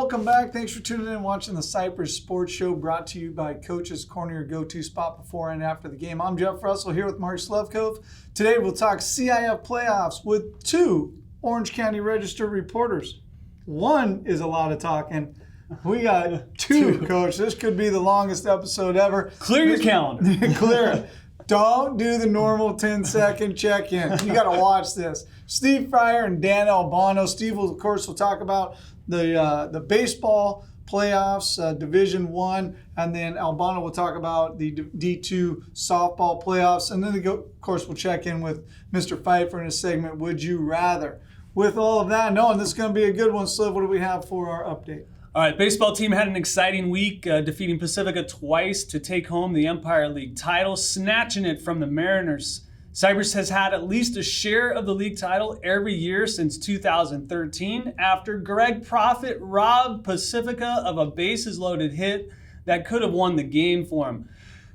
welcome back. Thanks for tuning in and watching the Cypress Sports Show, brought to you by Coach's Corner, your go-to spot before and after the game. I'm Jeff Russell here with Mark Slevcove. Today we'll talk CIF playoffs with two Orange County registered reporters. One is a lot of talking. We got two, Coach. This could be the longest episode ever. Clear your calendar. Clear it. Don't do the normal 10-second check-in. You got to watch this. Steve Pfeiffer and Dan Albano. Steve will, of course, will talk about the baseball playoffs, Division I, and then Albano will talk about the D2 softball playoffs. And then, of course, we'll check in with Mr. Pfeiffer in a segment, Would You Rather? With all of that, knowing this is going to be a good one, Sliv, what do we have for our update? All right, baseball team had an exciting week, defeating Pacifica twice to take home the Empire League title, snatching it from the Mariners. Cypress has had at least a share of the league title every year since 2013 after Greg Profit robbed Pacifica of a bases-loaded hit that could have won the game for him.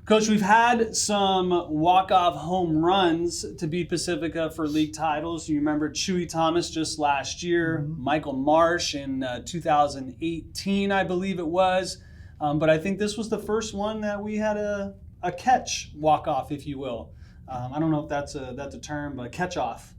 Coach, we've had some walk-off home runs to beat Pacifica for league titles. You remember Chewy Thomas just last year, Michael Marsh in 2018, I believe it was. But I think this was the first one that we had a catch walk-off, if you will. I don't know if that's a term, but catch-off.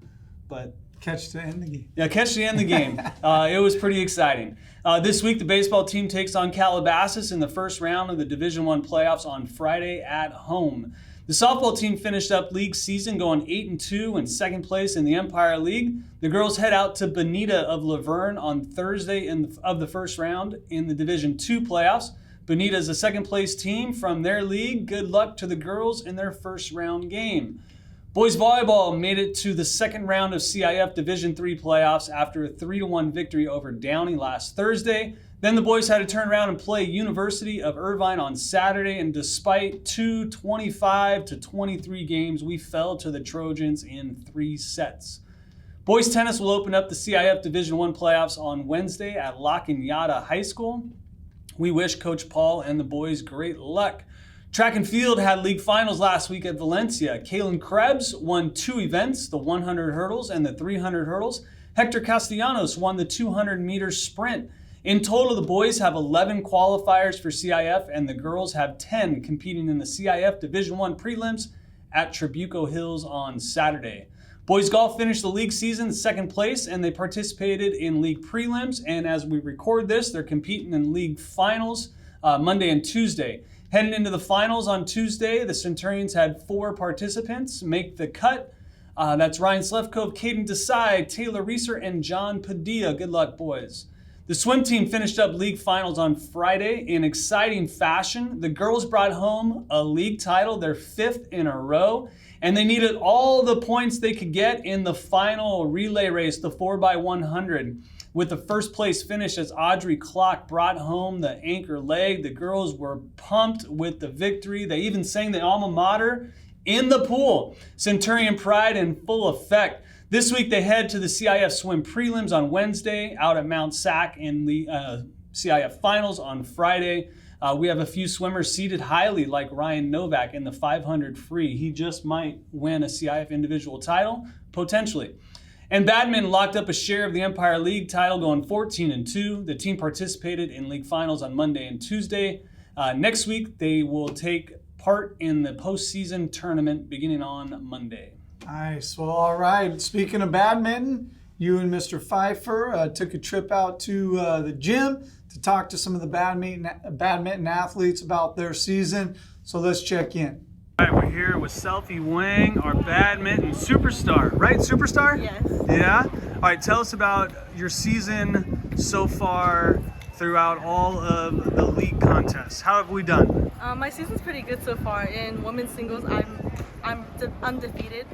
But catch to end the game. Yeah, catch to end the game. It was pretty exciting. This week, the baseball team takes on Calabasas in the first round of the Division I playoffs on Friday at home. The softball team finished up league season going 8-2 in second place in the Empire League. The girls head out to Bonita of Laverne on Thursday of the first round in the Division II playoffs. Bonita is a second place team from their league. Good luck to the girls in their first round game. Boys volleyball made it to the second round of CIF Division III playoffs after a 3-1 victory over Downey last Thursday. Then the boys had to turn around and play University of Irvine on Saturday, and despite two 25-23 games, we fell to the Trojans in 3 sets. Boys tennis will open up the CIF Division I playoffs on Wednesday at La Cañada High School. We wish Coach Paul and the boys great luck. Track and field had league finals last week at Valencia. Kaylin Krebs won 2 events, the 100 hurdles and the 300 hurdles. Hector Castellanos won the 200-meter sprint. In total, the boys have 11 qualifiers for CIF, and the girls have 10 competing in the CIF Division I prelims at Trabuco Hills on Saturday. Boys golf finished the league season in second place, and they participated in league prelims. And as we record this, they're competing in league finals Monday and Tuesday. Heading into the finals on Tuesday, the Centurions had 4 participants make the cut. That's Ryan Slevcove, Caden Desai, Taylor Reeser, and John Padilla. Good luck, boys. The swim team finished up league finals on Friday in exciting fashion. The girls brought home a league title, their 5th in a row, and they needed all the points they could get in the final relay race, the 4x100. With the first place finish as Audrey Clock brought home the anchor leg. The girls were pumped with the victory. They even sang the alma mater in the pool. Centurion pride in full effect. This week they head to the CIF swim prelims on Wednesday out at Mount Sac, and the CIF finals on Friday. We have a few swimmers seated highly, like Ryan Novak in the 500 free. He just might win a CIF individual title, potentially. And Badminton locked up a share of the Empire League title going 14-2. The team participated in league finals on Monday and Tuesday. Next week, they will take part in the postseason tournament beginning on Monday. Nice. Well, all right. Speaking of badminton, you and Mr. Pfeiffer took a trip out to the gym to talk to some of the badminton athletes about their season. So let's check in. All right, we're here with Selphy Wang, our badminton superstar. Right, superstar? Yes. Yeah? All right, tell us about your season so far throughout all of the league contests. How have we done? My season's pretty good so far. In women's singles, I'm undefeated.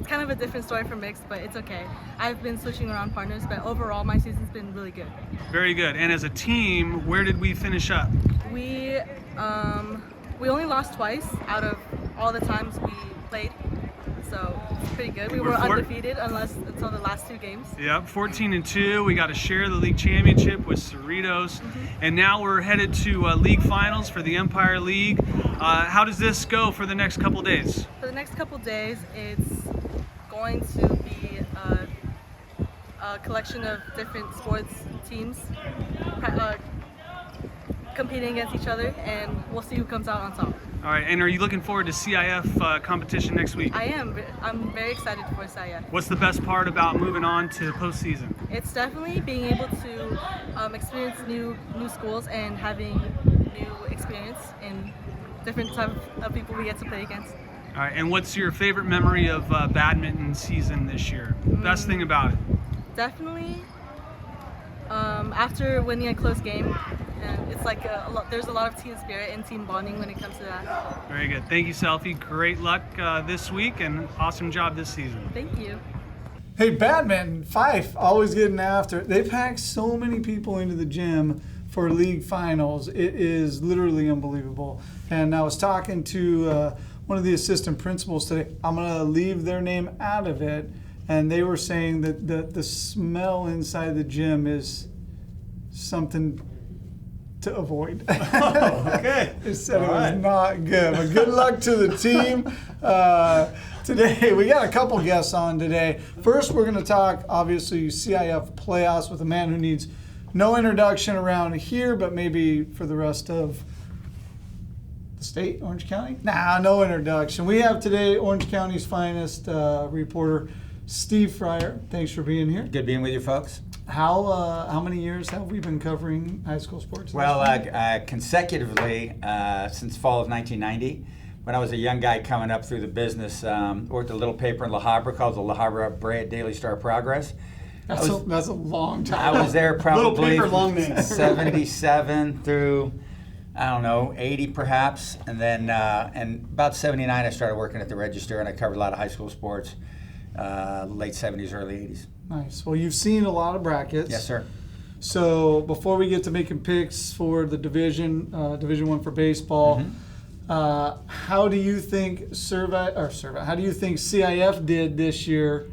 It's kind of a different story from mixed, but it's okay. I've been switching around partners, but overall my season's been really good. Very good. And as a team, where did we finish up? We only lost twice out of all the times we played, so it's pretty good. We were undefeated until the last 2 games. Yep, 14-2. We got to share the league championship with Cerritos, and now we're headed to league finals for the Empire League. How does this go for the next couple days? For the next couple days, it's going to be a collection of different sports teams competing against each other, and we'll see who comes out on top. All right, and are you looking forward to CIF competition next week? I am. I'm very excited for CIF. What's the best part about moving on to postseason? It's definitely being able to experience new schools and having new experience in different types of people we get to play against. All right, and what's your favorite memory of badminton season this year? Best thing about it? Definitely after winning a close game. And it's like there's a lot of team spirit and team bonding when it comes to that. Very good. Thank you, Selphy. Great luck this week and awesome job this season. Thank you. Hey, badminton, Pfeiffer, always getting after it. They pack so many people into the gym for league finals. It is literally unbelievable. And I was talking to one of the assistant principals today. I'm going to leave their name out of it. And they were saying that the smell inside the gym is something to avoid. Okay. They said it was not good. But good luck to the team. Today, we got a couple guests on today. First, we're going to talk, obviously, CIF playoffs with a man who needs no introduction around here, but maybe for the rest of the state, Orange County? Nah, no introduction. We have today Orange County's finest reporter, Steve Fryer. Thanks for being here. Good being with you folks. How many years have we been covering high school sports? Well, consecutively since fall of 1990. When I was a young guy coming up through the business, worked a little paper in La Habra called the La Habra Daily Star Progress. That's a long time. I was there probably paper, long name. 77 through, I don't know, 80 perhaps. And then and about 79 I started working at the Register, and I covered a lot of high school sports, late 70s, early 80s. Nice. Well, you've seen a lot of brackets. Yes, sir. So before we get to making picks for the Division One for baseball, how do you think how do you think CIF did this year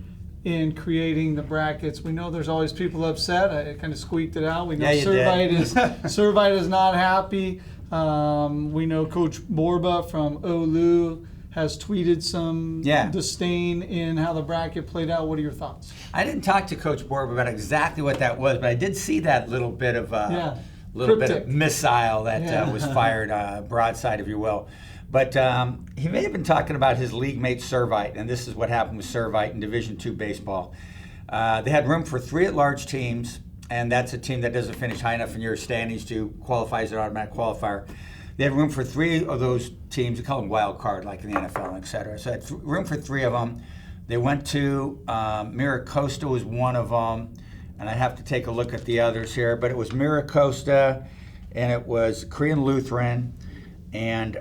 in creating the brackets? We know there's always people upset. I kind of squeaked it out. We know Servite is not happy. We know Coach Borba from Olu has tweeted some disdain in how the bracket played out. What are your thoughts? I didn't talk to Coach Borba about exactly what that was, but I did see that little bit of bit of missile that was fired broadside, if you will. But he may have been talking about his league mate Servite, and this is what happened with Servite in Division II baseball. They had room for 3 at-large teams, and that's a team that doesn't finish high enough in your standings to qualify as an automatic qualifier. They had room for 3 of those teams. We call them wild card, like in the NFL, et cetera. So they had room for 3 of them. They went to Miracosta was one of them, and I have to take a look at the others here. But it was Miracosta, and it was Korean Lutheran, and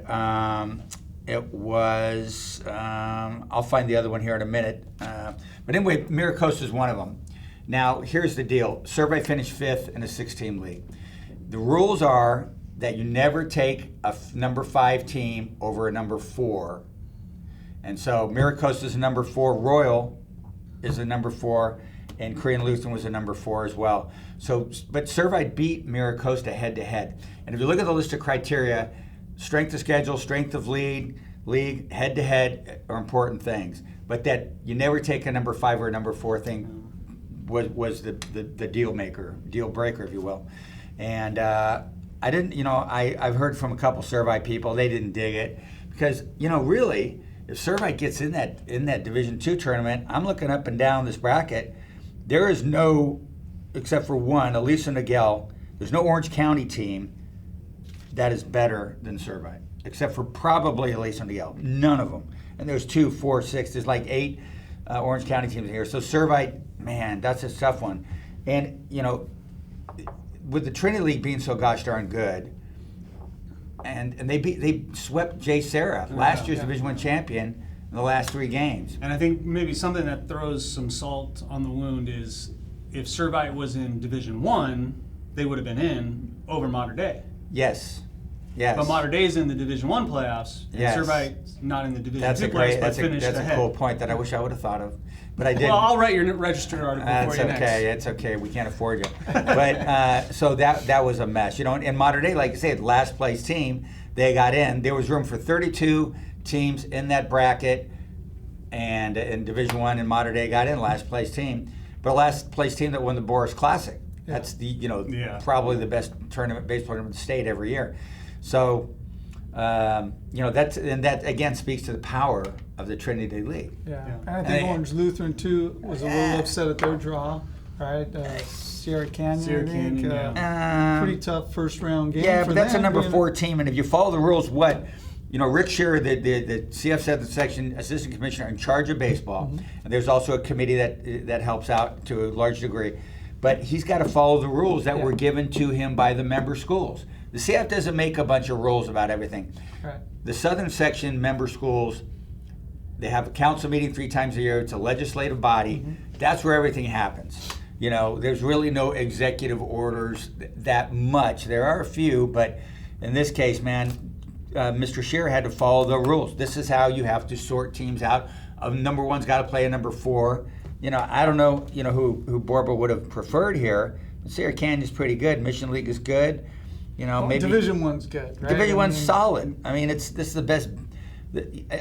it was I'll find the other one here in a minute. But anyway, Miracosta is one of them. Now here's the deal: Servite finished 5th in a 6-team league. The rules are that you never take a number 5 team over a number 4. And so Miracosta is a number 4, Royal is a number 4, and Korean Lutheran was a number 4 as well. So, but Servite beat Miracosta head to head. And if you look at the list of criteria, strength of schedule, strength of league, head to head are important things. But that you never take a number 5 or a number 4 thing was the deal breaker, if you will. And I didn't, I've heard from a couple Servite people, they didn't dig it because, really, if Servite gets in that Division II tournament, I'm looking up and down this bracket. There is no, except for one, Elisa Nagel, there's no Orange County team that is better than Servite, except for probably Elisa Nagel. None of them. And there's 2, 4, 6, there's like 8 Orange County teams here. So Servite, man, that's a tough one. And, with the Trinity League being so gosh darn good, and they swept Jay Serra, last year's Division I champion, in the last 3 games. And I think maybe something that throws some salt on the wound is if Servite was in Division I, they would have been in over Mater Dei. Yes. But Mater Dei is in the Division I playoffs, and Servite's not in the Division II playoffs, but finished ahead. That's a cool point that I wish I would have thought of. But I didn't. Well, I'll write your registered article for you next. It's okay. We can't afford you. But so that was a mess. In Mater Dei, like I said, last place team, they got in. There was room for 32 teams in that bracket, and in Division I, and Mater Dei got in last place team. But last place team that won the Boris Classic. That's the Yeah. probably the best baseball tournament in the state every year. So that again speaks to the power of the Trinity League. Yeah. And I think Orange Lutheran too was a little upset at their draw, right? Sierra Canyon, I think. Pretty tough first round game. Yeah, for but that's a them, number 4 team, and if you follow the rules, Rick Shearer, the CF 7th Section Assistant Commissioner in charge of baseball, and there's also a committee that helps out to a large degree, but he's got to follow the rules that were given to him by the member schools. The CF doesn't make a bunch of rules about everything. Right. The Southern Section member schools, they have a council meeting 3 times a year. It's a legislative body. That's where everything happens. There's really no executive orders that much. There are a few, but in this case, man, Mr. Shearer had to follow the rules. This is how you have to sort teams out. Number 1's got to play a number 4. I don't know, who Borba would have preferred here. But Sierra Canyon's pretty good. Mission League is good. Maybe Division 1's good, right? Division 1's solid. I mean, this is the best.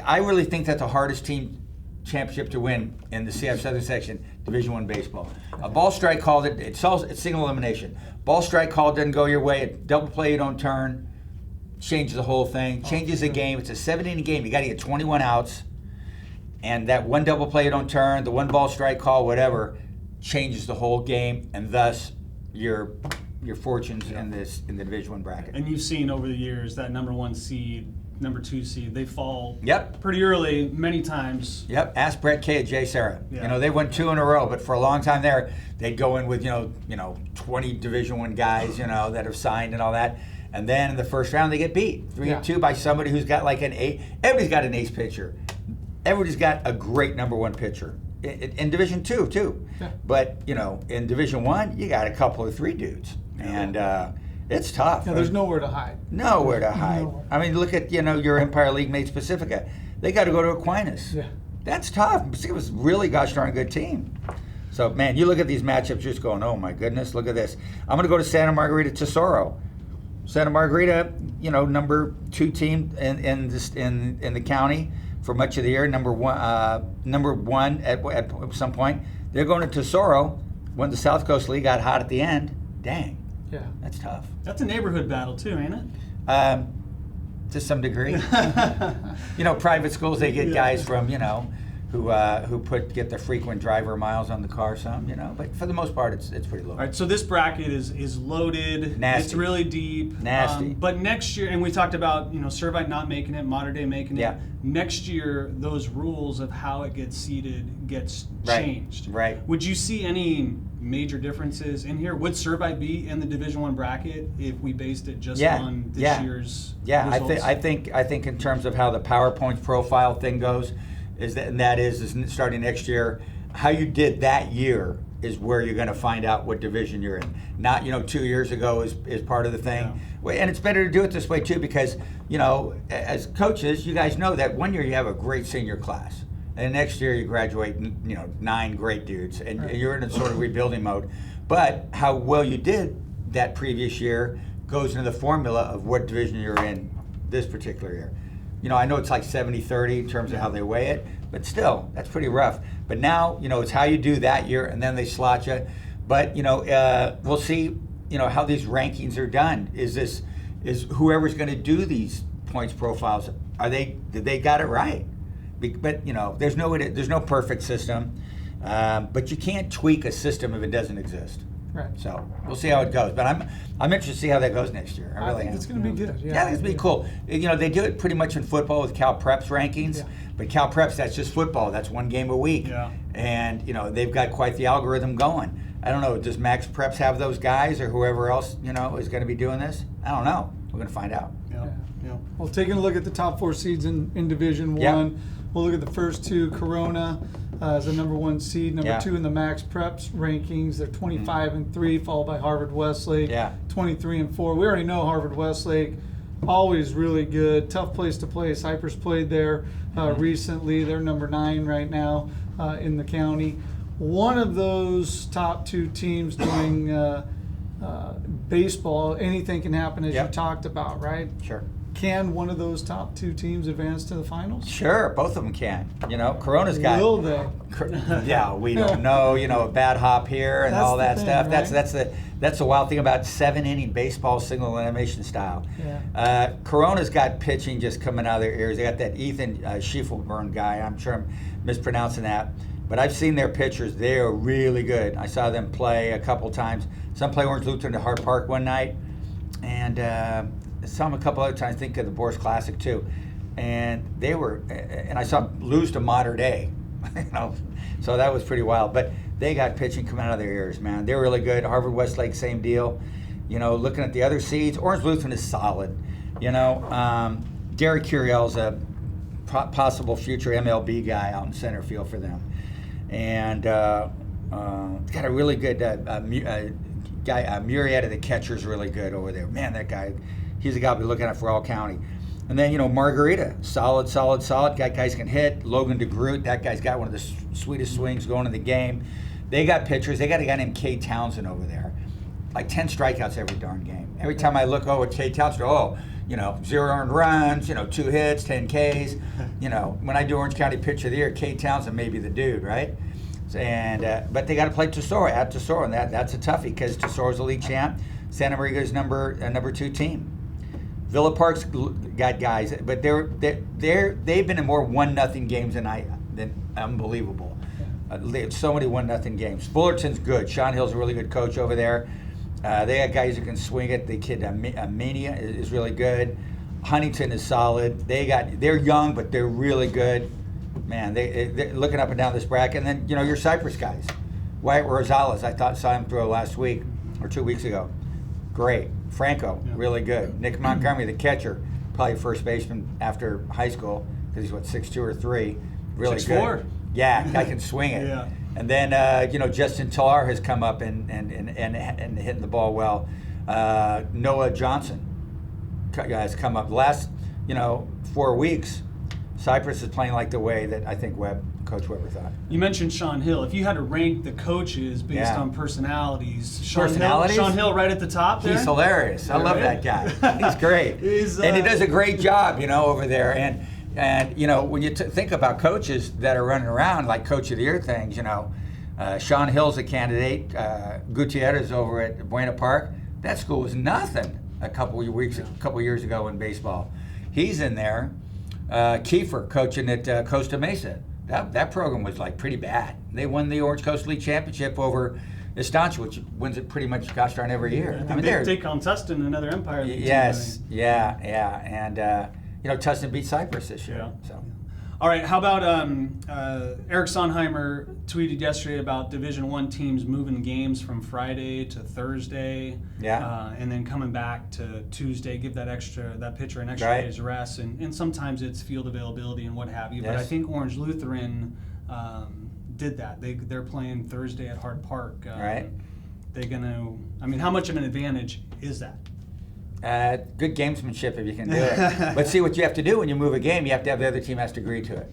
I really think that's the hardest team championship to win in the CF Southern Section, Division 1 baseball. A ball strike call, it's single elimination. Ball strike call doesn't go your way. A double play, you don't turn. Changes the whole thing. Changes the game. It's a 7-inning game. You got to get 21 outs. And that one double play, you don't turn, the one ball strike call, whatever, changes the whole game, and thus your fortunes in the Division 1 bracket. And you've seen over the years that number 1 seed, number 2 seed, they fall Yep. pretty early many times. Yep. Ask Brett Kay at J. Sarah. Yeah. They won 2 in a row, but for a long time there, they'd go in with 20 Division 1 guys that have signed and all that, and then in the first round they get beat 3-2 by somebody who's got like an ace. Everybody's got an ace pitcher. Everybody's got a great number 1 pitcher in Division 2 too. Yeah. But in Division 1, you got a couple or 3 dudes, and it's tough. Yeah, there's nowhere to hide. Nowhere to hide. Nowhere. I mean, look at your Empire League mates Pacifica. They got to go to Aquinas. Yeah. That's tough. It was really gosh darn good team. So man, you look at these matchups, just going, oh my goodness, look at this. I'm going to go to Santa Margarita Tesoro. Santa Margarita, number 2 team in the county for much of the year. Number one at some point. They're going to Tesoro when the South Coast League got hot at the end. Dang. Yeah. That's tough. That's a neighborhood battle too, ain't it? To some degree. Private schools, they get guys from, who get the frequent driver miles on the car but for the most part, it's pretty low. All right, so this bracket is loaded. Nasty. It's really deep. Nasty. But next year, and we talked about, Servite not making it, Modern Day making it. Yeah. Next year, those rules of how it gets seeded gets changed. Right. Would you see any major differences in here? Would Servite be in the Division 1 bracket if we based it just on this year's results? I think in terms of how the PowerPoint profile thing goes, is starting next year, how you did that year is where you're going to find out what division you're in. Not 2 years ago is part of the thing. Yeah. And it's better to do it this way too, because as coaches, you guys know that one year you have a great senior class, and next year you graduate 9 great dudes, and you're in a sort of rebuilding mode. But how well you did that previous year goes into the formula of what division you're in this particular year. I know it's like 70-30 in terms of how they weigh it, but still, that's pretty rough. But now, it's how you do that year, and then they slot you. But, we'll see, how these rankings are done. Is whoever's going to do these points profiles, did they got it right? But, there's no perfect system. But you can't tweak a system if it doesn't exist. Right. So we'll see how it goes. But I'm interested to see how that goes next year. I really think am. it's going to be good. Yeah, it's going to be cool. They do it pretty much in football with Cal Preps rankings. Yeah. But Cal Preps, that's just football. That's 1 game a week. Yeah. And, they've got quite the algorithm going. I don't know, does Max Preps have those guys or whoever else, is going to be doing this? I don't know. We're going to find out. Yeah. Well, taking a look at the top 4 seeds in Division 1, Yep. we'll look at the first 2. Corona as the number 1 seed, number Yeah. 2 in the Max Preps rankings. They're 25-3, followed by Harvard Westlake, Yeah. 23-4. We already know Harvard Westlake, always really good, tough place to play. Cypress played there recently. They're number 9 right now in the county. One of those top 2 teams doing baseball, anything can happen, as you Yep. talked about, right? Sure. Can one of those top two teams advance to the finals? Sure, both of them can. You know, Corona's got. Will they? Yeah, we don't know. You know, a bad hop here and That's all the that thing, stuff. right? That's the wild thing about 7-inning baseball, single elimination style. Yeah. Corona's got pitching just coming out of their ears. They got that Ethan Schiefelburn guy. I'm sure I'm mispronouncing that, but I've seen their pitchers. They are really good. I saw them play a couple times. Some play Orange Lutheran at Hart Park one night, and saw them a couple other times. Think of the Boris Classic too, and they were. And I saw them lose to Modern Day, you know, so that was pretty wild. But they got pitching coming out of their ears, man. They're really good. Harvard Westlake, same deal. You know, looking at the other seeds, Orange Lutheran is solid. You know, Derek Curiel's a possible future MLB guy out in center field for them, and got a really good guy. Murrieta, the catcher's really good over there. Man, that guy, he's a guy we'll be looking at for all county. And then, you know, Margarita, solid. Guys can hit. Logan DeGroot, that guy's got one of the sweetest swings going in the game. They got pitchers. They got a guy named Kay Townsend over there. Like 10 strikeouts every darn game. Every time I look, at Kay Townsend, you know, 0 earned runs, you know, 2 hits, 10 Ks. You know, when I do Orange County Pitcher of the Year, Kay Townsend may be the dude, right? And but they got to play Tesoro at Tesoro, and that's a toughie because Tesoro's a league champ. Santa Maria's number 2 team. Villa Park's got guys, but they've been in more 1-0 games than unbelievable. They have so many 1-0 games. Fullerton's good. Sean Hill's a really good coach over there. They got guys who can swing it. The kid Mania is really good. Huntington is solid. They're young, but they're really good. Man, they're looking up and down this bracket. And then, you know, your Cypress guys. Wyatt Rosales, saw him throw last week or 2 weeks ago. Great. Franco, really good. Nick Montgomery, the catcher, probably first baseman after high school because he's 6'2" or 3. Really 6'4". good. Yeah, guy can swing it. Yeah. And then you know, Justin Tallar has come up and hitting the ball well. Noah Johnson has come up. The last 4 weeks, Cypress is playing like the way that I think Coach Weber thought. You mentioned Sean Hill. If you had to rank the coaches based on personalities, Sean Hill right at the top there? He's hilarious. I love that guy. He's great. And he does a great job, over there. And when you think about coaches that are running around like Coach of the Year things, Sean Hill's a candidate. Gutierrez over at Buena Park. That school was nothing a couple years ago in baseball. He's in there. Kiefer coaching at Costa Mesa. That program was pretty bad. They won the Orange Coast League Championship over Estancia, which wins it pretty much gosh darn every year. They take on Tustin, another Empire. Yes, yeah, and Tustin beat Cypress this year. Yeah. So. All right, how about Eric Sonheimer tweeted yesterday about Division I teams moving games from Friday to Thursday, and then coming back to Tuesday, give that pitcher an extra day's rest, and sometimes it's field availability and what have you. Yes. But I think Orange Lutheran did that. They're playing Thursday at Hart Park. Right. How much of an advantage is that? Good gamesmanship if you can do it. But see, what you have to do when you move a game, you have to have the other team has to agree to it.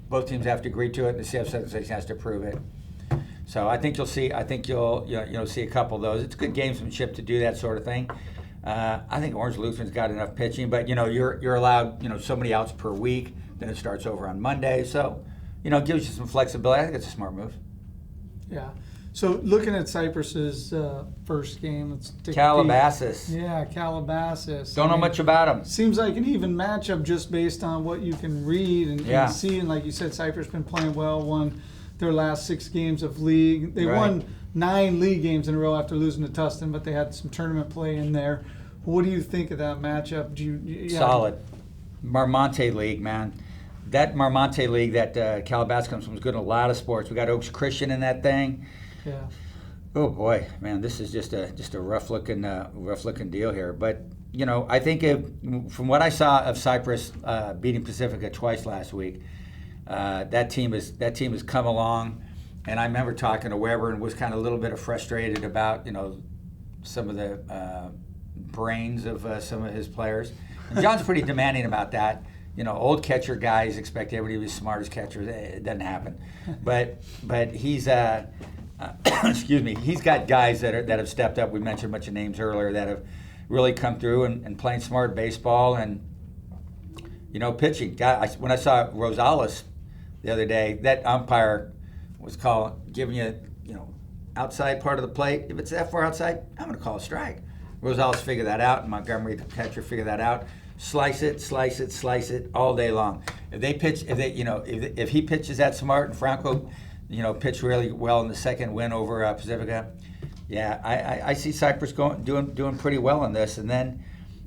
Both teams have to agree to it, and the CF Association has to approve it. So I think you'll see a couple of those. It's good gamesmanship to do that sort of thing. I think Orange Lutheran's got enough pitching, but you're allowed so many outs per week. Then it starts over on Monday, so it gives you some flexibility. I think it's a smart move. Yeah. So looking at Cypress's first game, let's take Calabasas. a peek. Yeah, Calabasas. Don't know much about them. Seems like an even matchup just based on what you can read and see. And like you said, Cypress been playing well, won their last 6 games of league. They won 9 league games in a row after losing to Tustin, but they had some tournament play in there. What do you think of that matchup? Solid. Marmonte League, man. That Marmonte League that Calabasas comes from is good in a lot of sports. We got Oaks Christian in that thing. Yeah. Oh boy, man, this is just a rough looking deal here. But I think from what I saw of Cypress beating Pacifica twice last week, that team has come along. And I remember talking to Weber and was kind of a little bit frustrated about some of the brains of some of his players. And John's pretty demanding about that. Old catcher guys expect everybody to be as smart as catchers. It doesn't happen. But he's. excuse me, he's got guys that have stepped up. We mentioned a bunch of names earlier that have really come through and playing smart baseball and, pitching. When I saw Rosales the other day, that umpire was giving you, outside part of the plate. If it's that far outside, I'm going to call a strike. Rosales figured that out, and Montgomery, the catcher, figured that out. Slice it all day long. If he pitches that smart and Franco, pitched really well in the second win over Pacifica, yeah, I see Cypress doing pretty well in this. And then,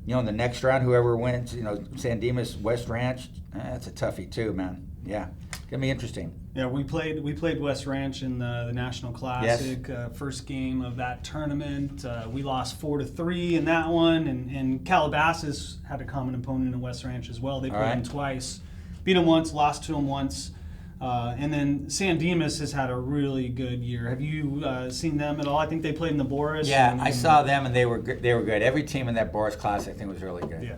in the next round, whoever wins, San Dimas, West Ranch, that's a toughie too, man. Yeah, it's gonna be interesting. Yeah, we played West Ranch in the National Classic, first game of that tournament. We lost 4-3 in that one, and Calabasas had a common opponent in West Ranch as well. They played them twice, beat them once, lost to them once. And then San Dimas has had a really good year. Have you seen them at all? I think they played in the Boris. Yeah, I saw them, and they were good. Every team in that Boris Classic, I think, was really good. Yeah.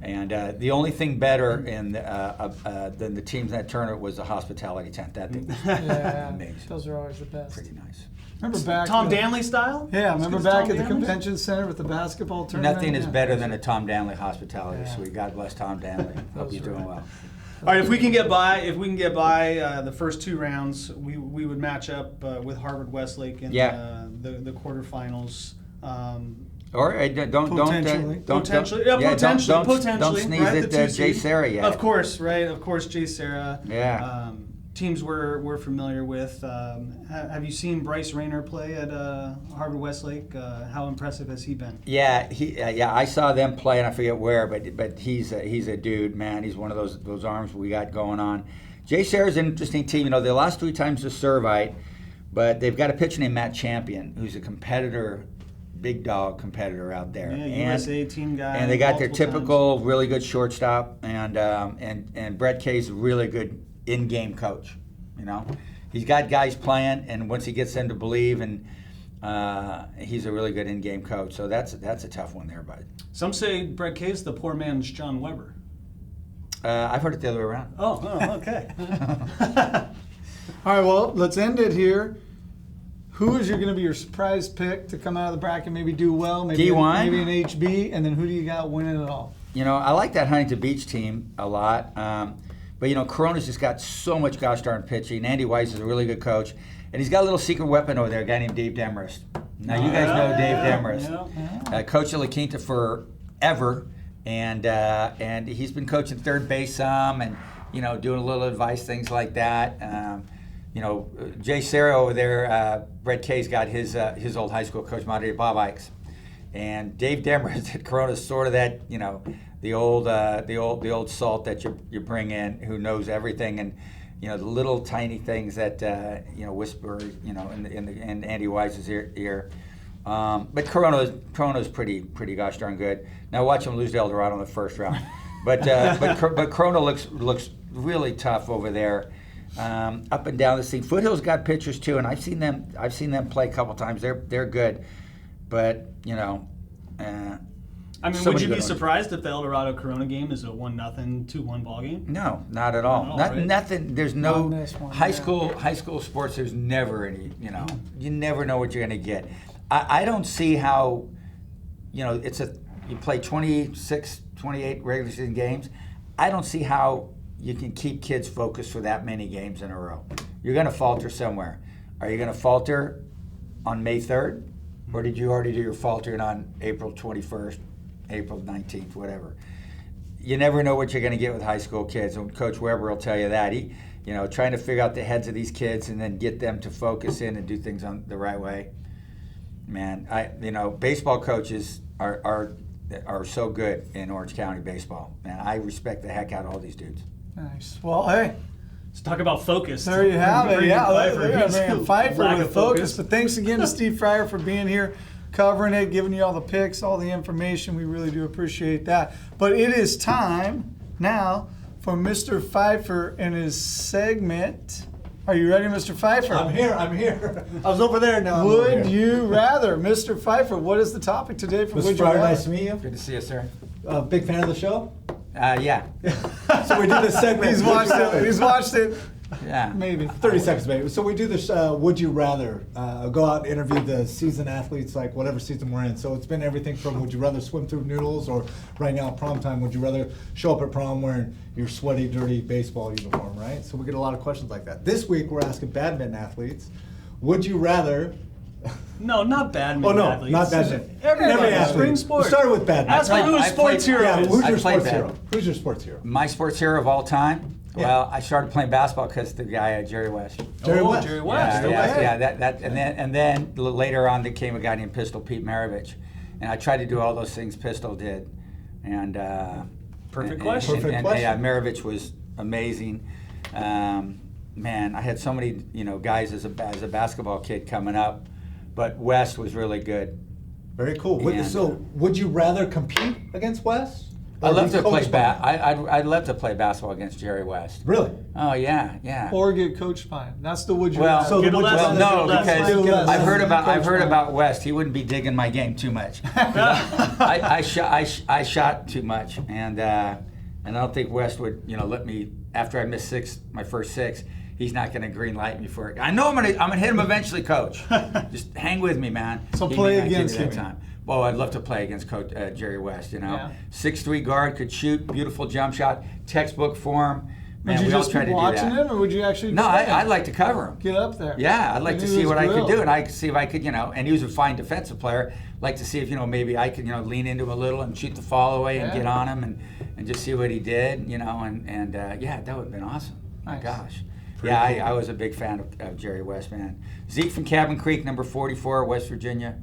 And the only thing better than the teams in that tournament was the hospitality tent. That thing was amazing. Those are always the best. Pretty nice. Remember back Tom Danley style? Yeah, remember back at the convention center with the basketball tournament? Nothing is better than a Tom Danley hospitality suite. God bless Tom Danley. Hope you're doing well. All right, if we can get by the first two rounds, we would match up with Harvard Westlake in the quarterfinals. Or potentially. Don't sneeze at Jay Sarah yet. Of course, right? Of course, Jay Sarah. Yeah. Teams we're familiar with. Have you seen Bryce Rayner play at Harvard Westlake? How impressive has he been? Yeah, I saw them play, and I forget where, but he's a dude, man. He's one of those arms we got going on. Jay Sarah's an interesting team. They lost 3 times to Servite, but they've got a pitcher named Matt Champion, who's a competitor. Big dog competitor out there. Yeah, USA team guy. And they got their typical really good shortstop, and Brett Kay's a really good in-game coach. He's got guys playing, and once he gets them to believe, and he's a really good in-game coach. So that's a tough one there, bud. Some say Brett Kay's the poor man's John Weber. I've heard it the other way around. Oh, okay. All right, well, let's end it here. Who is going to be your surprise pick to come out of the bracket, maybe do well, maybe D1? Maybe an HB, and then who do you got winning it all? I like that Huntington Beach team a lot. But, Corona's just got so much gosh darn pitching. Andy Weiss is a really good coach. And he's got a little secret weapon over there, a guy named Dave Demarest. Now, you guys know Dave Demarest. Coach at La Quinta forever. And he's been coaching third base some and, doing a little advice, things like that. Jay Sarah over there, Brett Kay's got his old high school coach, Monterey Bob Ikes. And Dave Demarest at Corona's sort of that, the old salt that you bring in, who knows everything, and the little tiny things that whisper, in Andy Wise's ear. But Corona's pretty gosh darn good. Now watch him lose to El Dorado in the first round. But Corona looks really tough over there. Up and down the scene. Foothill's got pitchers too, and I've seen them play a couple times. They're good, but would you be surprised if the El Dorado Corona game is a 1-0, 2-1 ball game? No, not at all. Nothing. There's no high school sports. There's never any. You never know what you're going to get. I don't see how. You play 26, 28 regular season games. I don't see how you can keep kids focused for that many games in a row. You're going to falter somewhere. Are you going to falter on May 3rd? Or did you already do your faltering on April 21st, April 19th, whatever? You never know what you're going to get with high school kids. And Coach Weber will tell you that. He, trying to figure out the heads of these kids and then get them to focus in and do things on the right way. Man, baseball coaches are so good in Orange County baseball. Man, I respect the heck out of all these dudes. Nice. Well, hey. Let's talk about focus. There you have it. Yeah, Pfeiffer with focus. But thanks again to Steve Fryer for being here, covering it, giving you all the picks, all the information. We really do appreciate that. But it is time now for Mr. Pfeiffer and his segment. Are you ready, Mr. Pfeiffer? I'm here. I was over there now. Would you rather? Mr. Pfeiffer, what is the topic today for Would You Rather? Nice to meet you. Good to see you, sir. Big fan of the show? Yeah. So we did this segment. He's watched it. Yeah. Maybe. 30 seconds, maybe. So we do this, would you rather, go out and interview the season athletes, like whatever season we're in. So it's been everything from would you rather swim through noodles, or right now prom time, would you rather show up at prom wearing your sweaty, dirty baseball uniform, right? So we get a lot of questions like that. This week we're asking badminton athletes, would you rather... No, not badminton. Oh, no, athletes. not badminton. Every athlete. spring sport. We started with badminton. Ask me who his sports hero Yeah, is. who's I your played sports hero? badminton. Who's your sports hero? My sports hero of all time? Yeah. Well, I started playing basketball because the guy, Jerry West. Jerry Oh, West. Jerry West. And then later on there came a guy named Pistol Pete Maravich, and I tried to do all those things Pistol did, and Perfect question. Perfect and question. yeah, Maravich was amazing. Man, I had so many guys as a basketball kid coming up, but West was really good. Very cool. And, So would you rather compete against West? I'd love to play coached by him? I'd love to play basketball against Jerry West. Really? Oh yeah. Or get coached by him. That's the would you Well, rather. So Get a would you lesson. rather- no, because Get a lesson. I've heard Coach about West. He wouldn't be digging my game too much. I shot too much, and I don't think West would let me after I missed my first six. He's not going to green light me for it. I know I'm gonna hit him eventually, Coach. Just hang with me, man. So He play may not give against me that him. time. Well, I'd love to play against Coach Jerry West. Yeah. 6'3" guard, could shoot, beautiful jump shot, textbook form. Man, Would you we all just tried be to do watching that. him, or would you actually No, play him? I'd like to cover him. Get up there. Yeah, I'd like to And see he what was I could grilled. do, and I could see if I could, and he was a fine defensive player. Like to see if maybe I could, lean into him a little and shoot the fall away and Yeah. get on him and just see what he did, and yeah, that would have been awesome. My Nice. gosh. I was a big fan of Jerry West, man. Zeke from Cabin Creek, number 44, West Virginia.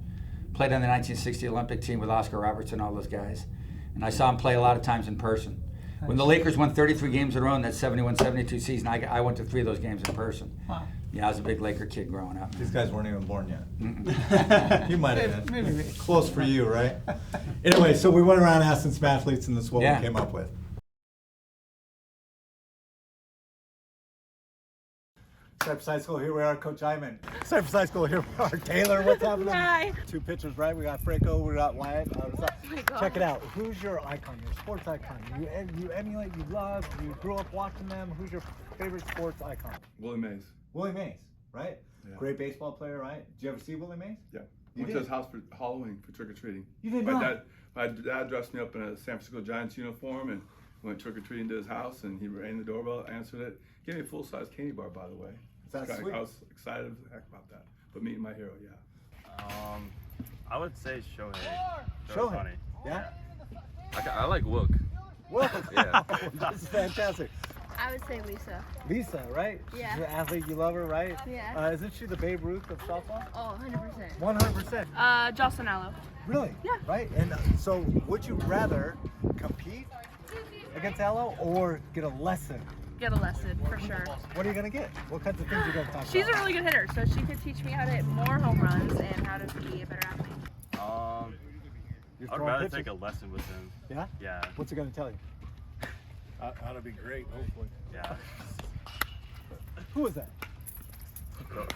Played on the 1960 Olympic team with Oscar Robertson, all those guys. And I saw him play a lot of times in person. When the Lakers won 33 games in a row in that 71-72 season, I went to 3 of those games in person. Wow. Yeah, I was a big Laker kid growing up. These guys weren't even born yet. You might have been. Maybe. Close for you, right? Anyway, so we went around asking some athletes, and this is what Yeah. we came up with. Cypress High School, here we are, Coach Hyman. Cypress High School, here we are. Taylor, what's happening? Hi. 2 pitchers, right? We got Franco, we got Wang. What's up? my God. Check it out. Who's your icon, your sports icon? You emulate, you love, you grew up watching them. Who's your favorite sports icon? Willie Mays. Willie Mays, right? Yeah. Great baseball player, right? Did you ever see Willie Mays? Yeah. You Went did? to his house for Halloween for trick or treating. You did my not? My dad dressed me up in a San Francisco Giants uniform and went trick or treating to his house, and he rang the doorbell, answered it, gave me a full size candy bar, by the way. That's sweet. I was excited as heck about that. But meeting my hero, yeah. I would say Shohei. Shohei. Funny. Yeah? I like Wilk. Well, Yeah. this is fantastic. I would say Lisa. Lisa, right? Yeah. She's an athlete, you love her, right? Yeah. Isn't she the Babe Ruth of softball? Oh, 100%. 100%. Jocelyn Allo. Really? Yeah. Right? And so would you rather compete against Aloe or get a lesson? Get a lesson for sure. What are you going to get? What kinds of things are you going to talk She's a about? really good hitter, so she could teach me how to hit more home runs and how to be a better athlete. You're I'd throwing rather pitches? take a lesson with him. Yeah? Yeah. What's it going to tell you? How to be great, hopefully. Yeah. Who was that?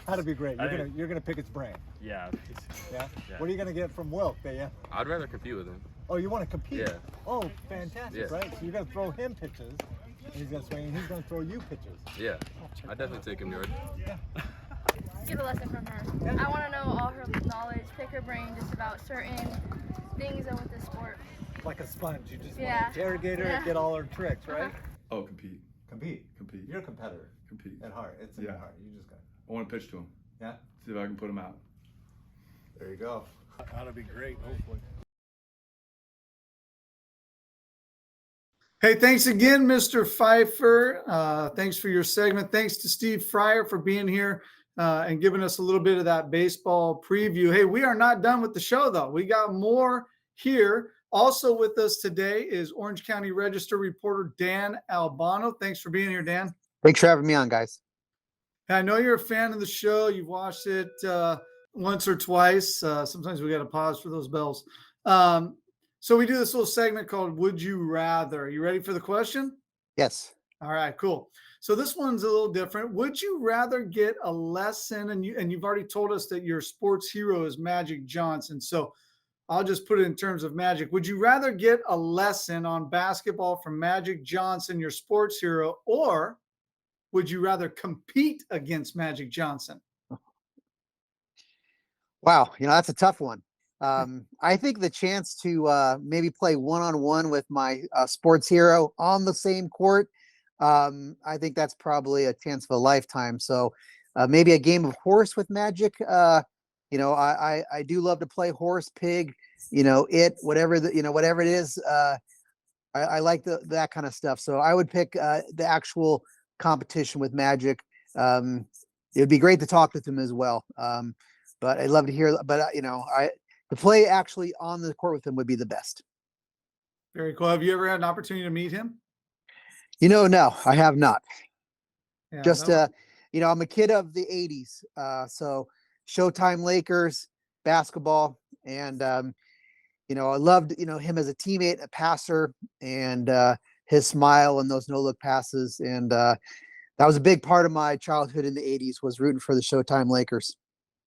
How to be great. I You're didn't- gonna pick its brain. Yeah. Yeah? Yeah. What are you gonna get from Wilk, yeah? I'd rather compete with him. Oh, you want to compete? Yeah. Oh, fantastic, Yeah. right? So you're gonna throw him pitches, and he's gonna swing, and he's gonna throw you pitches. Yeah. I'd definitely take him, George. Get a lesson from her. Yeah. I want to know all her knowledge, pick her brain just about certain things with the sport. Like a sponge. You just Yeah. want to interrogate her and Yeah. get all her tricks, right? Oh, compete. Compete. Compete. You're a competitor Compete. at heart. It's in your Yeah. heart. You just got. I want to pitch to him. Yeah. See if I can put him out. There you go. How to be great, hopefully. Hey, thanks again, Mr. Pfeiffer. Thanks for your segment. Thanks to Steve Fryer for being here and giving us a little bit of that baseball preview. Hey, we are not done with the show, though. We got more here. Also with us today is Orange County Register reporter Dan Albano. Thanks for being here, Dan. Thanks for having me on, guys. I know you're a fan of the show. You've watched it once or twice. Sometimes we got to pause for those bells. So we do this little segment called Would You Rather. Are you ready for the question? Yes. All right, cool. So this one's a little different. Would you rather get a lesson, and you've already told us that your sports hero is Magic Johnson. So I'll just put it in terms of Magic. Would you rather get a lesson on basketball from Magic Johnson, your sports hero, or would you rather compete against Magic Johnson? Wow, that's a tough one. I think the chance to maybe play one-on-one with my sports hero on the same court, I think that's probably a chance of a lifetime. So maybe a game of horse with Magic. I do love to play horse, pig, whatever whatever it is. I like that kind of stuff. So I would pick the actual competition with Magic. It would be great to talk with him as well. But I'd love to hear. But to play actually on the court with him would be the best. Very cool. Have you ever had an opportunity to meet him? No, I have not. Yeah, Just I'm a kid of the '80s. So Showtime Lakers basketball, and I loved him as a teammate, a passer, and his smile and those no-look passes, and that was a big part of my childhood in the '80s. Was rooting for the Showtime Lakers.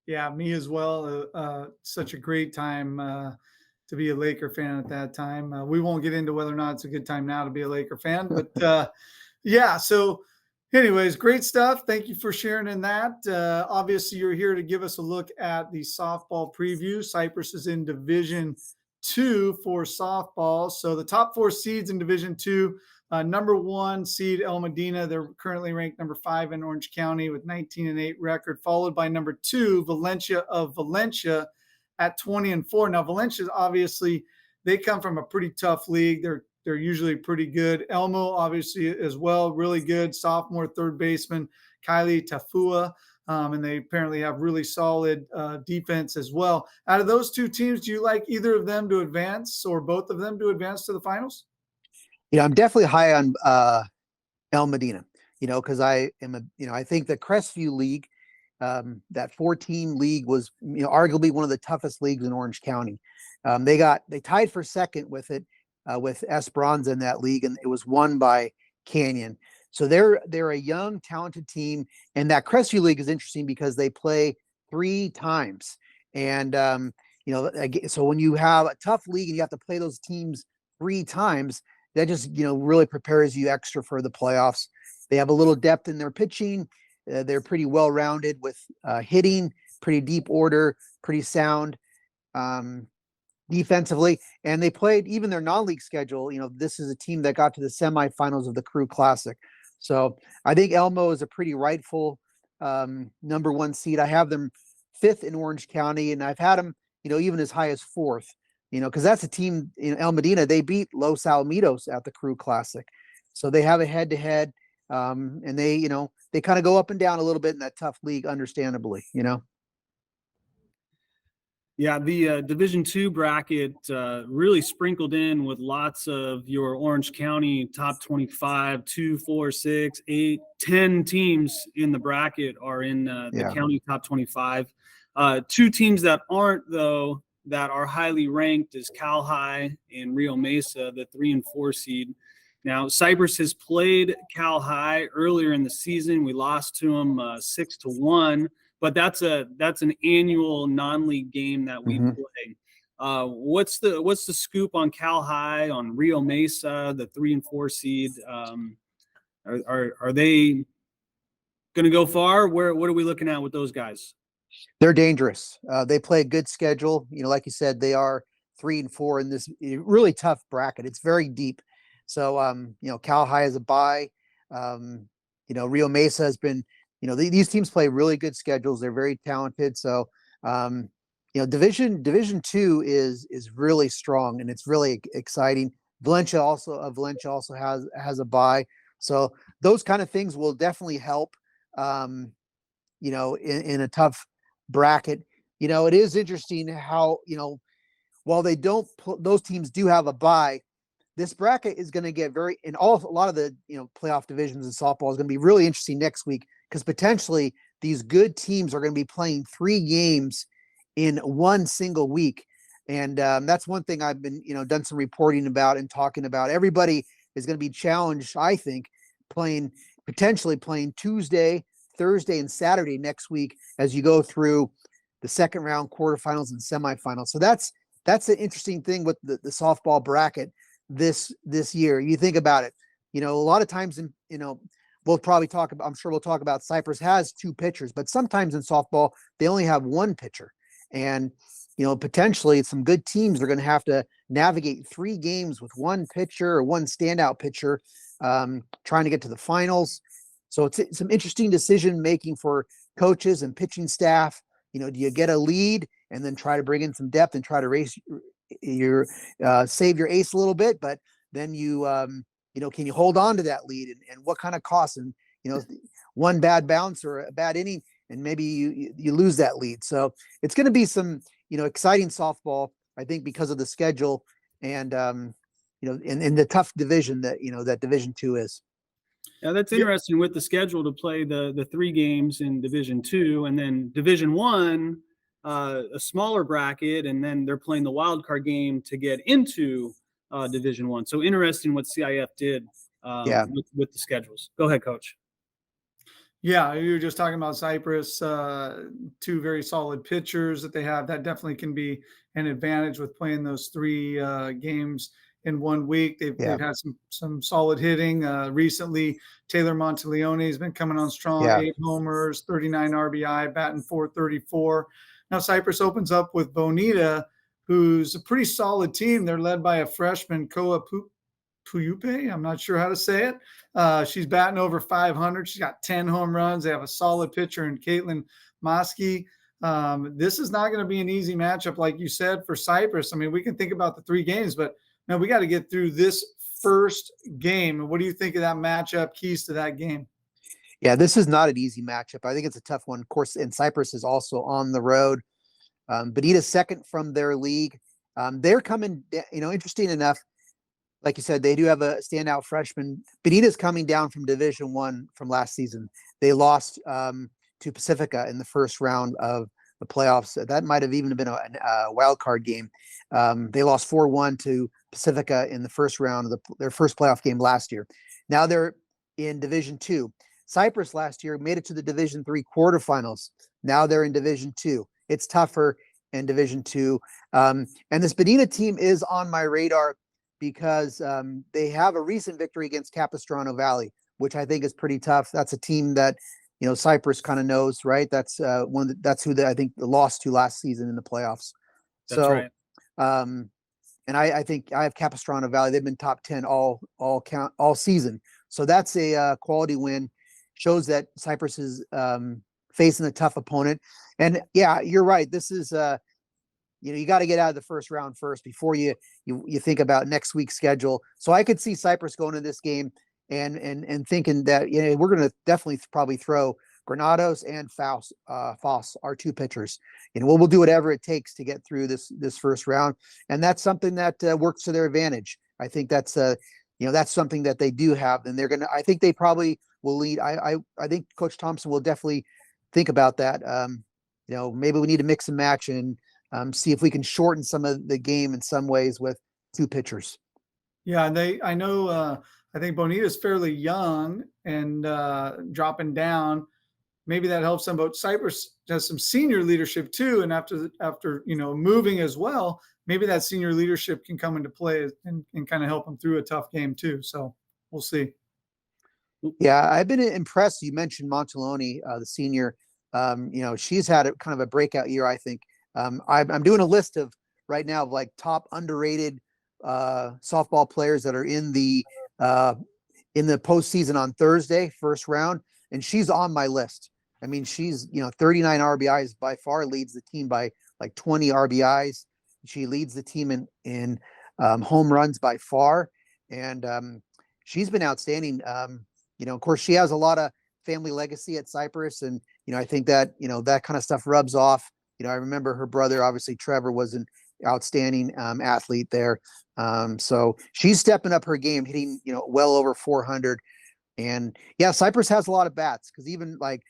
Yeah, me as well. Such a great time to be a Laker fan at that time. We won't get into whether or not it's a good time now to be a Laker fan, but yeah. So, anyways, great stuff. Thank you for sharing in that. Obviously, you're here to give us a look at the softball preview. Cypress is in Division II for softball. So the top 4 seeds in Division II. Number 1 seed El Medina. They're currently ranked number 5 in Orange County with 19-8 record, followed by number 2 Valencia of Valencia at 20-4. Now Valencia, obviously, they come from a pretty tough league. They're usually pretty good. Elmo, obviously, as well, really good. Sophomore third baseman Kylie Tafua, and they apparently have really solid defense as well. Out of those 2 teams, do you like either of them to advance or both of them to advance to the finals? I'm definitely high on El Medina, because I think the Crestview League, that 4-team league was, arguably one of the toughest leagues in Orange County. They tied for second with it, with Esperanza in that league, and it was won by Canyon. So they're a young, talented team, and that Crestview League is interesting because they play 3 times. And, so when you have a tough league and you have to play those teams 3 times, that just, really prepares you extra for the playoffs. They have a little depth in their pitching. They're pretty well-rounded with hitting, pretty deep order, pretty sound defensively. And they played even their non-league schedule. This is a team that got to the semifinals of the Crew Classic. So I think Elmo is a pretty rightful number 1 seed. I have them 5th in Orange County, and I've had them, even as high as 4th. Because that's a team in El Medina. They beat Los Alamitos at the Crew Classic. So they have a head-to-head, and they kind of go up and down a little bit in that tough league, understandably, Yeah, the Division II bracket really sprinkled in with lots of your Orange County top 25, 2, 4, 6, 8, 10 teams in the bracket are in the county top 25. 2 teams that aren't, though, that are highly ranked is Cal High and Rio Mesa, the 3 and 4 seed. Now, Cypress has played Cal High earlier in the season. We lost to them 6-1, but that's an annual non-league game that we play. What's the scoop on Cal High, on Rio Mesa, the 3 and 4 seed? Are they going to go far? What are we looking at with those guys? They're dangerous. They play a good schedule. Like you said, they are 3 and 4 in this really tough bracket. It's very deep. So, Cal High has a bye. Rio Mesa has been, these teams play really good schedules. They're very talented. So, Division II is really strong, and it's really exciting. Valencia also has a bye. So those kind of things will definitely help, in a tough bracket. It is interesting how, while those teams do have a bye, this bracket is going to get a lot of the, playoff divisions in softball is going to be really interesting next week, because potentially these good teams are going to be playing 3 games in one single week. And that's one thing I've been, done some reporting about and talking about. Everybody is going to be challenged, I think, potentially playing Tuesday, Thursday, and Saturday next week as you go through the second round, quarterfinals, and semifinals. So that's an interesting thing with the softball bracket this year. You think about it, a lot of times we'll probably talk about, I'm sure we'll talk about Cypress has 2 pitchers, but sometimes in softball, they only have 1 pitcher. And, potentially some good teams are going to have to navigate 3 games with 1 pitcher or 1 standout pitcher, trying to get to the finals. So it's some interesting decision making for coaches and pitching staff. Do you get a lead and then try to bring in some depth and try to save your ace a little bit, but then can you hold on to that lead, and what kind of costs? And, 1 bad bounce or a bad inning, and maybe you lose that lead. So it's going to be some, exciting softball, I think, because of the schedule and, in the tough division that, that Division II is. Yeah, that's interesting with the schedule to play the 3 games in Division II, and then Division I, a smaller bracket, and then they're playing the wild card game to get into Division I. So interesting what CIF did with the schedules. Go ahead, Coach. Yeah, you were just talking about Cypress, 2 very solid pitchers that they have. That definitely can be an advantage with playing those 3 games in 1 week. They've had some solid hitting. Recently, Taylor Monteleone has been coming on strong, 8 homers, 39 RBI, batting .434. Now Cypress opens up with Bonita, who's a pretty solid team. They're led by a freshman, Koa Puyupe. I'm not sure how to say it. She's batting over 500. She's got 10 home runs. They have a solid pitcher in Caitlin Moskey. This is not going to be an easy matchup, like you said, for Cypress. I mean, we can think about the 3 games, but now we got to get through this first game. And what do you think of that matchup, keys to that game? Yeah, this is not an easy matchup. I think it's a tough one. Of course, and Cypress is also on the road. Bonita's second from their league. They're coming, interesting enough. Like you said, they do have a standout freshman. Bonita's coming down from Division I from last season. They lost to Pacifica in the first round of the playoffs. That might have even been a wild card game. They lost 4-1 to Pacifica in the first round of their first playoff game last year. Now they're in Division II. Cypress last year made it to the Division III quarterfinals. Now they're in Division II. It's tougher in Division II. And this Bonita team is on my radar because they have a recent victory against Capistrano Valley, which I think is pretty tough. That's a team that, Cypress kind of knows, right? That's that's who I think lost to last season in the playoffs. That's right. And I think I have Capistrano Valley. They've been top 10 all season. So that's a quality win. Shows that Cypress is facing a tough opponent. And yeah, you're right. This is you got to get out of the first round first before you think about next week's schedule. So I could see Cypress going to this game and thinking that we're going to definitely probably throw Granados and Foss, our 2 pitchers. We'll do whatever it takes to get through this first round, and that's something that works to their advantage. I think that's that's something that they do have, and I think they probably will lead. I think Coach Thompson will definitely think about that. Maybe we need to mix and match and see if we can shorten some of the game in some ways with 2 pitchers. Yeah, I think Bonita's fairly young and dropping down. Maybe that helps them, but Cypress has some senior leadership too. And after moving as well, maybe that senior leadership can come into play and kind of help them through a tough game too. So we'll see. Yeah, I've been impressed. You mentioned Montaloni, the senior. She's had a kind of a breakout year, I think. I'm doing a list of right now of like top underrated softball players that are in the postseason on Thursday, first round, and she's on my list. I mean, she's 39 RBIs, by far leads the team by like 20 RBIs. She leads the team in home runs by far, and she's been outstanding. Of course, she has a lot of family legacy at Cypress, and I think that that kind of stuff rubs off. I remember her brother, obviously Trevor, was an outstanding athlete there. So she's stepping up her game, hitting well over 400. And yeah, Cypress has a lot of bats, because even like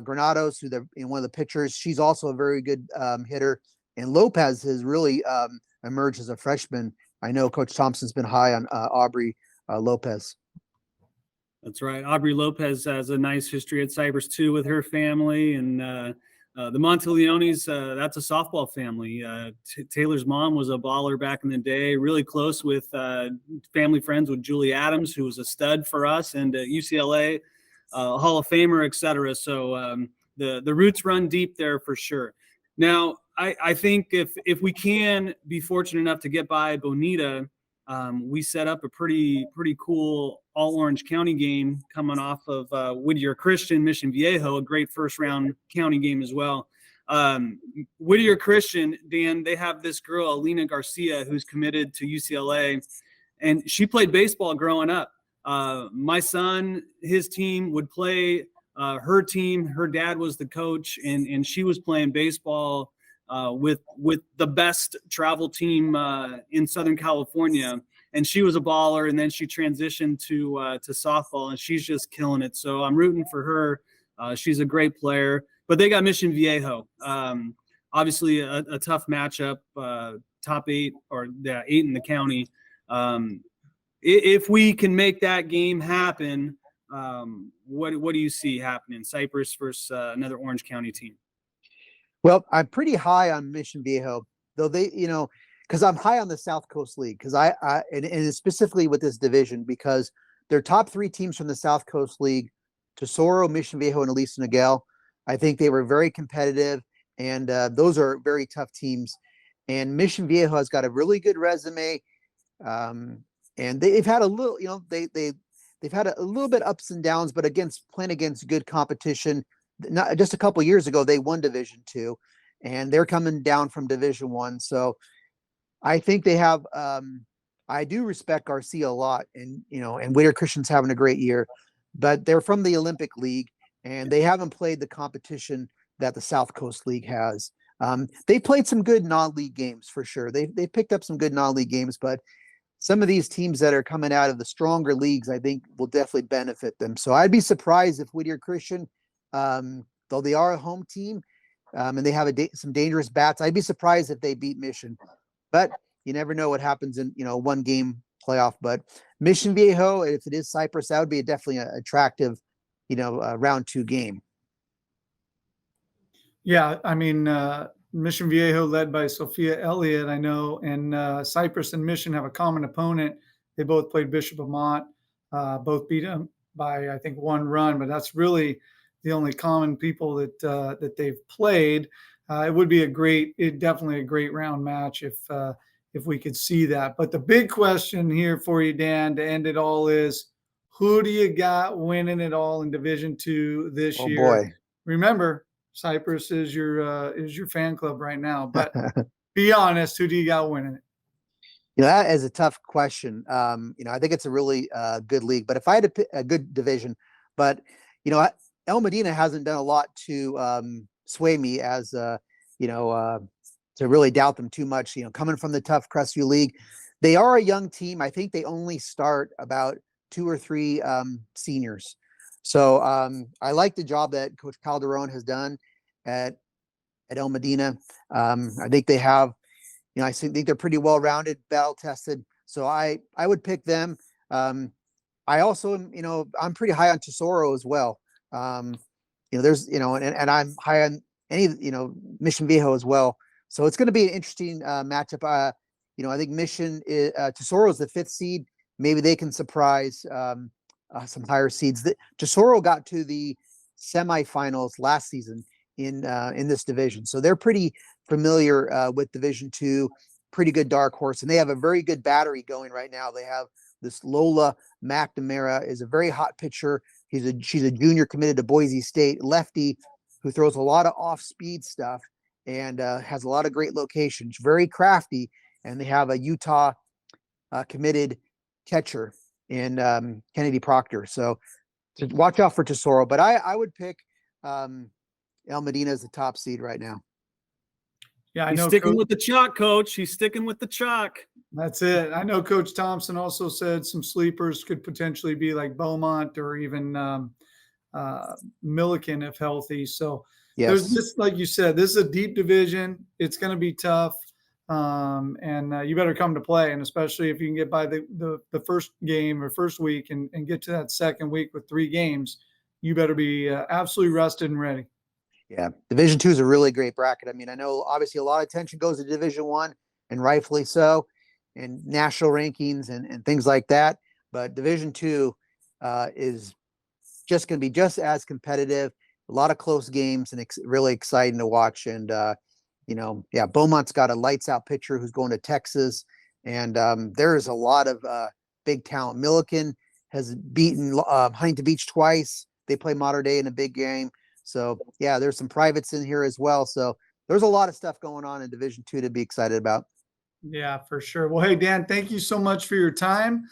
Granados, who one of the pitchers, she's also a very good hitter. And Lopez has really emerged as a freshman. I know Coach Thompson's been high on Aubrey Lopez. That's right. Aubrey Lopez has a nice history at Cypress too with her family, and the Monteleones, that's a softball family. Taylor's mom was a baller back in the day, really close with family friends with Julie Adams, who was a stud for us, and at UCLA. Hall of Famer, etc. So the roots run deep there for sure. Now, I think if we can be fortunate enough to get by Bonita, we set up a pretty cool all Orange County game coming off of Whittier Christian, Mission Viejo, a great first round county game as well. Whittier Christian, Dan, they have this girl, Alina Garcia, who's committed to UCLA, and she played baseball growing up. My son, his team would play her team. Her dad was the coach, and she was playing baseball with the best travel team in Southern California. And she was a baller, and then she transitioned to softball, and she's just killing it. So I'm rooting for her. She's a great player. But they got Mission Viejo. Obviously, a tough matchup, top 8 or 8 in the county. If we can make that game happen, what do you see happening? Cypress versus another Orange County team. Well, I'm pretty high on Mission Viejo, though because I'm high on the South Coast League because and specifically with this division because their top 3 teams from the South Coast League, Tesoro, Mission Viejo, and Elisa Niguel, I think they were very competitive, and those are very tough teams. And Mission Viejo has got a really good resume, and they've had a little, they've had a little bit ups and downs, but playing against good competition. Not just a couple of years ago, they won Division II, and they're coming down from Division I. So I think they have. I do respect Garcia a lot, and Whittier Christian's having a great year, but they're from the Olympic League, and they haven't played the competition that the South Coast League has. They played some good non-league games for sure. They picked up some good non-league games, but some of these teams that are coming out of the stronger leagues, I think, will definitely benefit them. So I'd be surprised if Whittier Christian, though they are a home team, and they have some dangerous bats, I'd be surprised if they beat Mission. But you never know what happens in one game playoff. But Mission Viejo, if it is Cypress, that would be definitely an attractive, round 2 game. Yeah, I mean, Mission Viejo led by Sophia Elliott, I know, and Cypress and Mission have a common opponent. They both played Bishop Amat, both beat them by, I think, 1 run, but that's really the only common people that they've played. It would be definitely a great round match if we could see that. But the big question here for you, Dan, to end it all is, who do you got winning it all in Division II this year? Oh boy! Remember, Cypress is your fan club right now, but be honest, who do you got winning it? That is a tough question. I think it's a really good league, but if I had to pick a good division, but El Medina hasn't done a lot to sway me as to really doubt them too much. Coming from the tough Crestview League, they are a young team. I think they only start about 2 or 3 seniors. So I like the job that Coach Calderon has done at El Medina. I think they have, I think they're pretty well-rounded, battle-tested. So I would pick them. I also am, I'm pretty high on Tesoro as well. There's, and I'm high on Mission Viejo as well. So it's going to be an interesting matchup. I think Tesoro is the 5th seed. Maybe they can surprise some higher seeds. Tesoro got to the semifinals last season in this division, so they're pretty familiar with Division II. Pretty good dark horse, and they have a very good battery going right now. They have this Lola McNamara is a very hot pitcher. She's a junior committed to Boise State, lefty who throws a lot of off-speed stuff and has a lot of great locations. Very crafty, and they have a Utah committed catcher in Kennedy Proctor. So to watch out for Tesoro, but I would pick El Medina as the top seed right now. Yeah, I He's know. Sticking with the chalk, Coach. He's sticking with the chalk. That's it. I know Coach Thompson also said some sleepers could potentially be like Beaumont or even Milliken if healthy. So there's just, like you said, this is a deep division. It's going to be tough. And you better come to play. And especially if you can get by the first game or first week and get to that second week with 3 games, you better be absolutely rested and ready. Yeah. Division II is a really great bracket. I mean, I know obviously a lot of attention goes to Division I, and rightfully so, and national rankings and things like that. But Division II is just going to be just as competitive. A lot of close games and really exciting to watch. And Beaumont's got a lights out pitcher who's going to Texas, and there's a lot of big talent. Milliken has beaten Huntington Beach twice. They play Mater Dei in a big game. So yeah, there's some privates in here as well. So there's a lot of stuff going on in Division II to be excited about. Yeah, for sure. Well, hey, Dan, thank you so much for your time.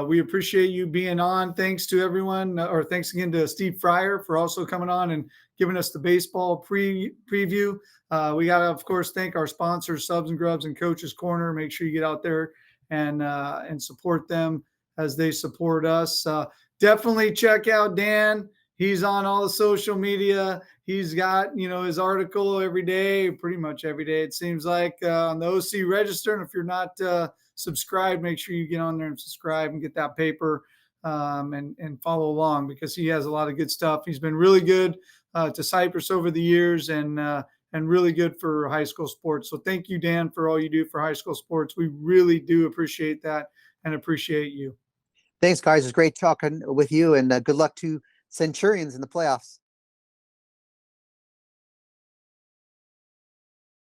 We appreciate you being on. Thanks to everyone, or thanks again to Steve Fryer for also coming on and giving us the baseball preview. We got to, of course, thank our sponsors, Subs and Grubs and Coaches Corner. Make sure you get out there and support them as they support us. Definitely check out Dan. He's on all the social media. He's got, his article every day, pretty much every day, it seems like, on the OC Register. And if you're not subscribed, make sure you get on there and subscribe and get that paper and follow along, because he has a lot of good stuff. He's been really good to Cypress over the years and really good for high school sports. So thank you, Dan, for all you do for high school sports. We really do appreciate that and appreciate you. Thanks, guys. It's great talking with you, and good luck to Centurions in the playoffs.